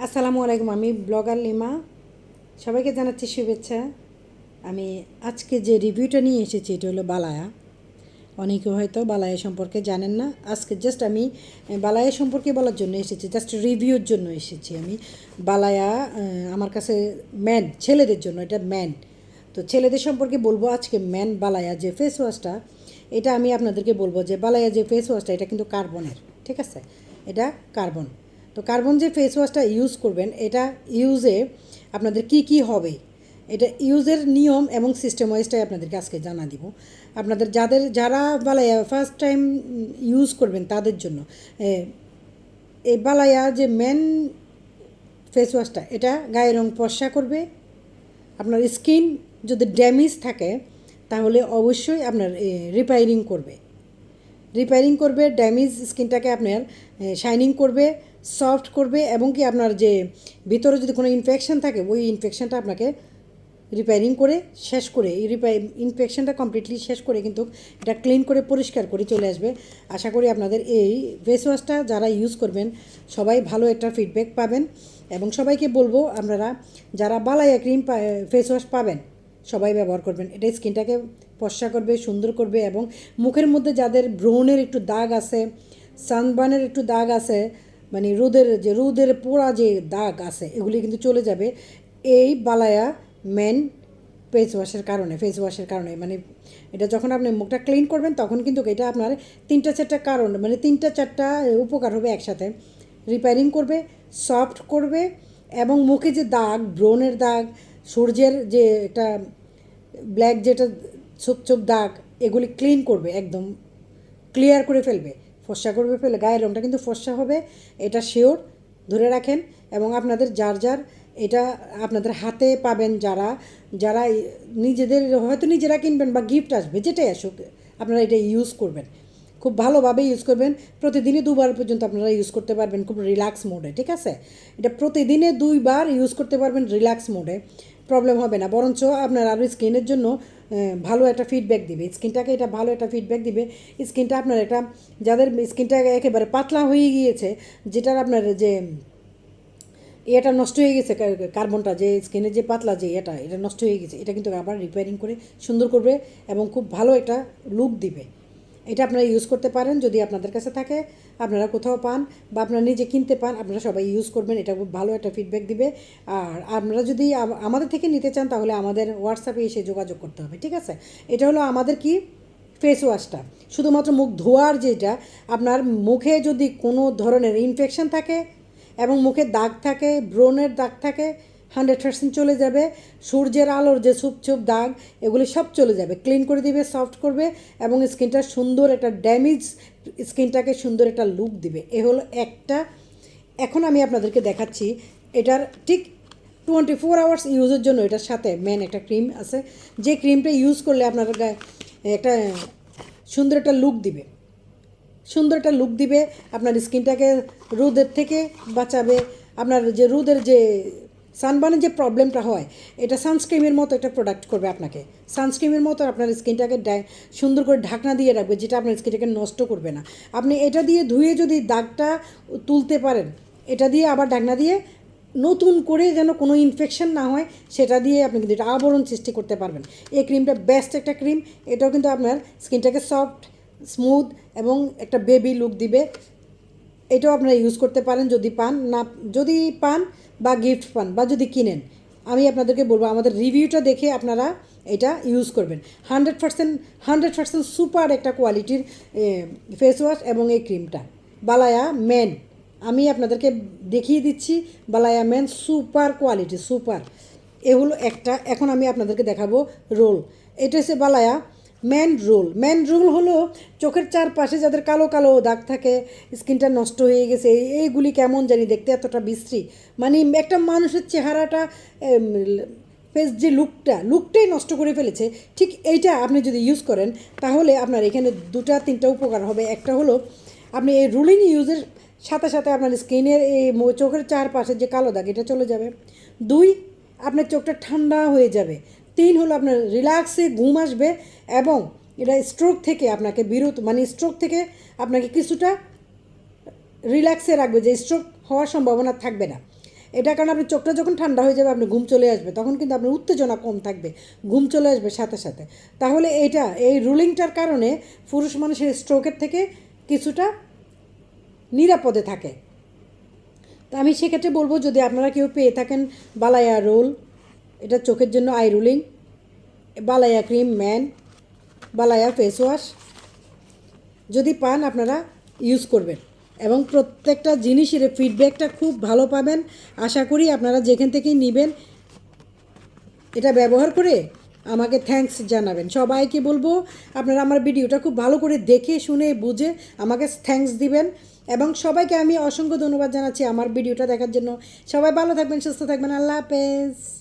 আসসালামু আলাইকুম। আমি ব্লগার লিমা, সবাইকে জানাচ্ছি শুভেচ্ছা। আমি আজকে যে রিভিউটা নিয়ে এসেছি এটা হলো বালায়া। অনেকে হয়তো বালায়া সম্পর্কে জানেন না। আজকে জাস্ট আমি বালায়া সম্পর্কে বলার জন্য এসেছি, জাস্ট রিভিউর জন্য এসেছি আমি। বালায়া আমার কাছে ম্যান, ছেলেদের জন্য এটা ম্যান। তো ছেলেদের সম্পর্কে বলবো আজকে ম্যান বালায়া যে ফেস ওয়াশটা, এটা আমি আপনাদেরকে বলবো যে বালায়া যে ফেস ওয়াশটা এটা কিন্তু কার্বনের, ঠিক আছে? এটা কার্বন। তো কার্বন যে ফেস ওয়াশটা ইউজ করবেন, এটা ইউজে আপনাদের কি কি হবে, এটা ইউজের নিয়ম এবং সিস্টেম ওয়াইজটাই আপনাদেরকে আজকে জানা দিব। আপনাদের যারা বালায়া ফার্স্ট টাইম ইউজ করবেন তাদের জন্য এই বালায়া যে মেন ফেস ওয়াশটা, এটা গায়ের রং ফর্সা করবে। আপনার স্কিন যদি ড্যামেজ থাকে তাহলে অবশ্যই আপনার রিপেয়ারিং করবে ড্যামেজ স্কিনটাকে, আপনার শাইনিং করবে, সফট করবে, এবং কি আপনার যে ভিতরে যদি কোনো ইনফেকশন থাকে ওই ইনফেকশনটা আপনাকে রিপেয়ারিং করে শেষ করে ইনফেকশনটা কমপ্লিটলি শেষ করে কিন্তু এটা ক্লিন করে পরিষ্কার করে চলে আসবে। আশা করি আপনাদের এই ফেস ওয়াশটা যারা ইউজ করবেন সবাই ভালো একটা ফিডব্যাক পাবেন। এবং সবাইকে বলবো আপনারা যারা বালায়া ক্রিম ফেস ওয়াশ পাবেন সবাই ব্যবহার করবেন। এটা স্কিনটাকে ফর্সা করবে, সুন্দর করবে, এবং মুখের মধ্যে যাদের ব্রণের একটু দাগ আছে, সানবার্নের একটু দাগ আছে, মানে রোদের পোড়া যে দাগ আছে এগুলি কিন্তু চলে যাবে এই বালায়া মেন ফেস ওয়াশের কারণে। মানে এটা যখন আপনি মুখটা ক্লিন করবেন তখন কিন্তু এটা আপনার তিনটা চারটা কারণ, মানে তিনটা চারটা উপকার হবে একসাথে। রিপেয়ারিং করবে, সফট করবে, এবং মুখে যে দাগ, ব্রণের দাগ, সূর্যের যে একটা ব্ল্যাক যেটা ছোপ ছোপ দাগ, এগুলি ক্লিন করবে, একদম ক্লিয়ার করে ফেলবে, ফর্সা করবে, ফেলে গায়ের রঙটা কিন্তু ফর্সা হবে, এটা শিওর। ধরে রাখেন। এবং আপনাদের যার এটা আপনাদের হাতে পাবেন, যারা যারা নিজেদের হয়তো নিজেরা কিনবেন বা গিফট আসবে, যেটাই আসুক আপনারা এটা ইউজ করবেন, খুব ভালোভাবে ইউজ করবেন। প্রতিদিনই দুবার পর্যন্ত আপনারা ইউজ করতে পারবেন খুব রিল্যাক্স মোডে, ঠিক আছে? এটা প্রতিদিনে 2 বার ইউজ করতে পারবেন রিল্যাক্স মোডে, প্রবলেম হবে না। বরঞ্চ আপনার আরও স্কিনের জন্য ভালো একটা ফিডব্যাক দিবে, স্কিনটাকে এটা ভালো একটা ফিডব্যাক দিবে। স্কিনটা আপনার একটা, যাদের স্কিনটা একেবারে পাতলা হয়ে গিয়েছে, যেটার আপনার যে এটা নষ্ট হয়ে গেছে, কার্বনটা যে স্কিনের যে পাতলা যে এটা নষ্ট হয়ে গেছে, এটা কিন্তু আবার রিপেয়ারিং করে সুন্দর করবে এবং খুব ভালো একটা লুক দিবে। এটা আপনারা ইউজ করতে পারেন যদি আপনাদের কাছে থাকে, আপনারা কোথাও পান বা আপনারা নিজে কিনতে পান, আপনারা সবাই ইউজ করবেন, এটা খুব ভালো একটা ফিডব্যাক দিবে। আর আপনারা যদি আমাদের থেকে নিতে চান তাহলে আমাদের হোয়াটসঅ্যাপে এসে যোগাযোগ করতে হবে, ঠিক আছে? এটা হলো আমাদের কি ফেস ওয়াশটা, শুধুমাত্র মুখ ধোয়ার যেটা। আপনার মুখে যদি কোনো ধরনের ইনফেকশন থাকে এবং মুখে দাগ থাকে, ব্রণের দাগ থাকে, 100% চলে যাবে। সূর্যের আলোর যে ছোপ দাগ এগুলি সব চলে যাবে, ক্লিন করে দিবে, সফট করবে, এবং স্কিনটা সুন্দর একটা ড্যামেজ স্কিনটাকে সুন্দর একটা লুক দিবে। এ হলো একটা। এখন আমি আপনাদেরকে দেখাচ্ছি এটার ঠিক 24 আওয়ার্স ইউজের জন্য এটার সাথে মেন একটা ক্রিম আছে, যে ক্রিমটা ইউজ করলে আপনার গায়ে একটা সুন্দর একটা লুক দিবে, আপনার স্কিনটাকে রোদের থেকে বাঁচাবে। আপনার যে রোদের যে সানবার্নের যে প্রবলেমটা হয়, এটা সানস্ক্রিমের মতো একটা প্রোডাক্ট করবে আপনাকে, সানস্ক্রিমের মতো আপনার স্কিনটাকে সুন্দর করে ঢাকনা দিয়ে রাখবে, যেটা আপনার স্কিনটাকে নষ্ট করবে না। আপনি এটা দিয়ে ধুয়ে যদি দাগটা তুলতে পারেন, এটা দিয়ে আবার ঢাকনা দিয়ে নতুন করে যেন কোনো ইনফেকশন না হয় সেটা দিয়ে আপনি কিন্তু এটা আবরণ সৃষ্টি করতে পারবেন। এই ক্রিমটা বেস্ট একটা ক্রিম, এটাও কিন্তু আপনার স্কিনটাকে সফট, স্মুথ এবং একটা বেবি লুক দিবে। এটাও আপনারা ইউজ করতে পারেন যদি পান বা গিফট পান বা যদি কিনেন। আমি আপনাদেরকে বলবো আমাদের রিভিউটা দেখে আপনারা এটা ইউজ করবেন। 100% সুপার একটা কোয়ালিটির ফেস ওয়াশ এবং এই ক্রিমটা বালায়া মেন। আমি আপনাদেরকে দেখিয়ে দিচ্ছি Balayya main super quality, super. এ হলো একটা। এখন আমি আপনাদেরকে দেখাবো রোল। এটা হচ্ছে বালায়া ম্যান রোল হলো চোখের চারপাশে যাদের কালো কালো দাগ থাকে, স্কিনটা নষ্ট হয়ে গেছে, এইগুলি কেমন জানি দেখতে এতটা বিশ্রী, মানে একটা মানুষের চেহারাটা ফেস যে লুকটাই নষ্ট করে ফেলেছে। ঠিক এইটা আপনি যদি ইউজ করেন তাহলে আপনার এখানে 2-3টা উপকার হবে। একটা হলো আপনি এই রুলিং ইউজের সাথে সাথে আপনার স্কিনের এই চোখের চারপাশে যে কালো দাগ এটা চলে যাবে। 2, আপনার চোখটা ঠান্ডা হয়ে যাবে। 3 হলো আপনার রিল্যাক্সে ঘুম আসবে, এবং এটা স্ট্রোক থেকে আপনাকে স্ট্রোক থেকে আপনাকে কিছুটা রিল্যাক্সে রাখবে, যে স্ট্রোক হওয়ার সম্ভাবনা থাকবে না। এটা কারণ আপনি চোখটা যখন ঠান্ডা হয়ে যাবে আপনি ঘুম চলে আসবে, তখন কিন্তু আপনার উত্তেজনা কম থাকবে, ঘুম চলে আসবে সাথে সাথে। তাহলে এই রুলিংটার কারণে পুরুষ মানুষের স্ট্রোকের থেকে কিছুটা নিরাপদে থাকে। তো আমি সেক্ষেত্রে বলবো, যদি আপনারা কেউ পেয়ে থাকেন বালায়া রোল, এটা চোখের জন্য I ruling, Balayya cream man, Balayya face wash, যদি পান আপনারা ইউজ করবেন এবং প্রত্যেকটা জিনিসের ফিডব্যাকটা খুব ভালো পাবেন। আশা করি আপনারা যেখান থেকেই নেবেন এটা ব্যবহার করে আমাকে থ্যাঙ্কস জানাবেন। সবাইকে বলবো আপনারা আমার ভিডিওটা খুব ভালো করে দেখে শুনে বুঝে আমাকে থ্যাঙ্কস দিবেন, এবং সবাইকে আমি অসংখ্য ধন্যবাদ জানাচ্ছি আমার ভিডিওটা দেখার জন্য। সবাই ভালো থাকবেন, সুস্থ থাকবেন, আল্লাহ হাফেজ।